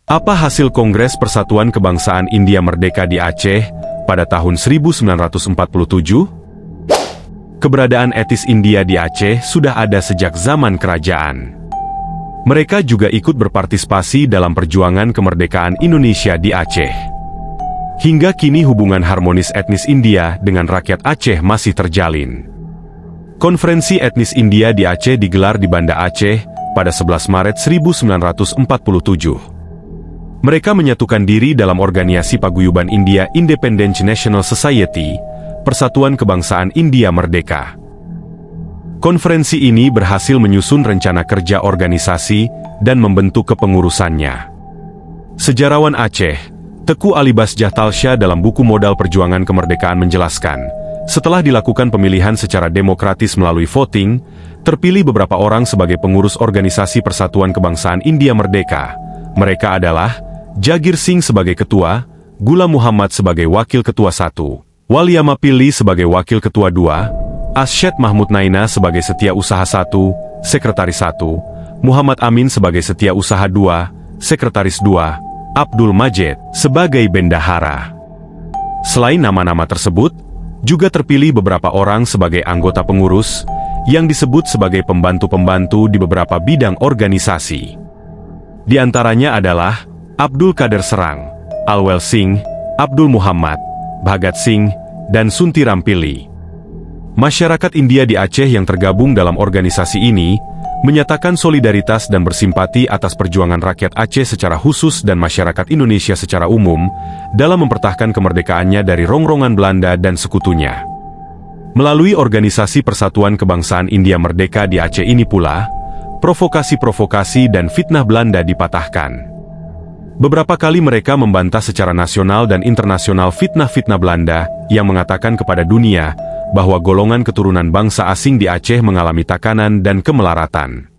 Apa hasil Kongres Persatuan Kebangsaan India Merdeka di Aceh pada tahun 1947? Keberadaan etnis India di Aceh sudah ada sejak zaman kerajaan. Mereka juga ikut berpartisipasi dalam perjuangan kemerdekaan Indonesia di Aceh. Hingga kini hubungan harmonis etnis India dengan rakyat Aceh masih terjalin. Konferensi etnis India di Aceh digelar di Banda Aceh pada 11 Maret 1947. Mereka menyatukan diri dalam organisasi paguyuban India Independent National Society, Persatuan Kebangsaan India Merdeka. Konferensi ini berhasil menyusun rencana kerja organisasi dan membentuk kepengurusannya. Sejarawan Aceh, Teku Alibas Jahtalsyah dalam buku Modal Perjuangan Kemerdekaan menjelaskan, setelah dilakukan pemilihan secara demokratis melalui voting, terpilih beberapa orang sebagai pengurus organisasi Persatuan Kebangsaan India Merdeka. Mereka adalah Jagir Singh sebagai ketua, Ghulam Muhammad sebagai wakil ketua 1, Waliama Pillai sebagai wakil ketua 2, Arsyad Mahmud Naina sebagai setia usaha 1, sekretaris 1, Muhammad Amin sebagai setia usaha 2, sekretaris 2, Abdul Majid sebagai bendahara. Selain nama-nama tersebut, juga terpilih beberapa orang sebagai anggota pengurus, yang disebut sebagai pembantu-pembantu di beberapa bidang organisasi. Di antaranya adalah Abdul Kader Serang, Alwel Singh, Abdul Muhammad, Bhagat Singh, dan Suntiram Pillai. Masyarakat India di Aceh yang tergabung dalam organisasi ini, menyatakan solidaritas dan bersimpati atas perjuangan rakyat Aceh secara khusus dan masyarakat Indonesia secara umum, dalam mempertahankan kemerdekaannya dari rongrongan Belanda dan sekutunya. Melalui organisasi Persatuan Kebangsaan India Merdeka di Aceh ini pula, provokasi-provokasi dan fitnah Belanda dipatahkan. Beberapa kali mereka membantah secara nasional dan internasional fitnah-fitnah Belanda yang mengatakan kepada dunia bahwa golongan keturunan bangsa asing di Aceh mengalami tekanan dan kemelaratan.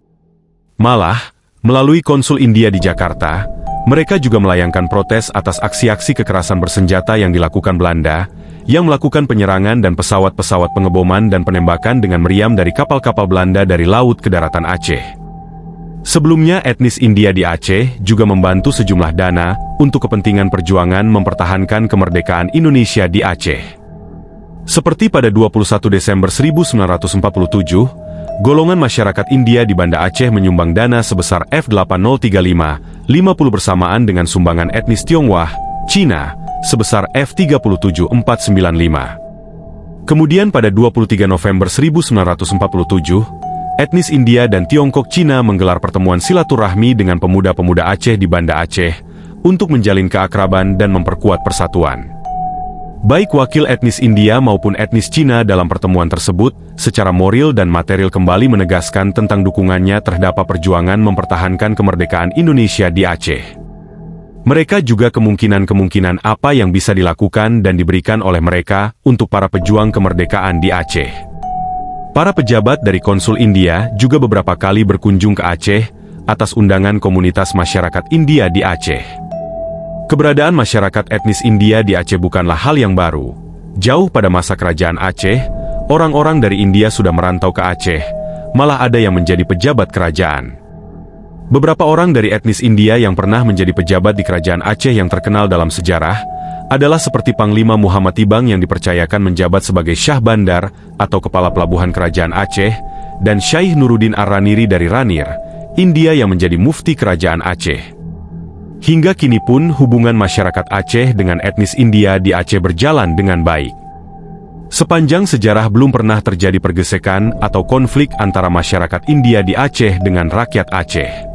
Malah, melalui konsul India di Jakarta, mereka juga melayangkan protes atas aksi-aksi kekerasan bersenjata yang dilakukan Belanda, yang melakukan penyerangan dan pesawat-pesawat pengeboman dan penembakan dengan meriam dari kapal-kapal Belanda dari laut ke daratan Aceh. Sebelumnya, etnis India di Aceh juga membantu sejumlah dana untuk kepentingan perjuangan mempertahankan kemerdekaan Indonesia di Aceh. Seperti pada 21 Desember 1947, golongan masyarakat India di Banda Aceh menyumbang dana sebesar F8035, 50 bersamaan dengan sumbangan etnis Tionghoa, Cina, sebesar F37495. Kemudian pada 23 November 1947, etnis India dan Tiongkok Cina menggelar pertemuan silaturahmi dengan pemuda-pemuda Aceh di Banda Aceh untuk menjalin keakraban dan memperkuat persatuan. Baik wakil etnis India maupun etnis Cina dalam pertemuan tersebut, secara moral dan material kembali menegaskan tentang dukungannya terhadap perjuangan mempertahankan kemerdekaan Indonesia di Aceh. Mereka juga kemungkinan-kemungkinan apa yang bisa dilakukan dan diberikan oleh mereka untuk para pejuang kemerdekaan di Aceh. Para pejabat dari konsul India juga beberapa kali berkunjung ke Aceh atas undangan komunitas masyarakat India di Aceh. Keberadaan masyarakat etnis India di Aceh bukanlah hal yang baru. Jauh pada masa kerajaan Aceh, orang-orang dari India sudah merantau ke Aceh, malah ada yang menjadi pejabat kerajaan. Beberapa orang dari etnis India yang pernah menjadi pejabat di kerajaan Aceh yang terkenal dalam sejarah, adalah seperti Panglima Muhammad Tibang yang dipercayakan menjabat sebagai Syah Bandar atau Kepala Pelabuhan Kerajaan Aceh, dan Syaikh Nuruddin Ar-Raniri dari Ranir, India yang menjadi Mufti Kerajaan Aceh. Hingga kini pun hubungan masyarakat Aceh dengan etnis India di Aceh berjalan dengan baik. Sepanjang sejarah belum pernah terjadi pergesekan atau konflik antara masyarakat India di Aceh dengan rakyat Aceh.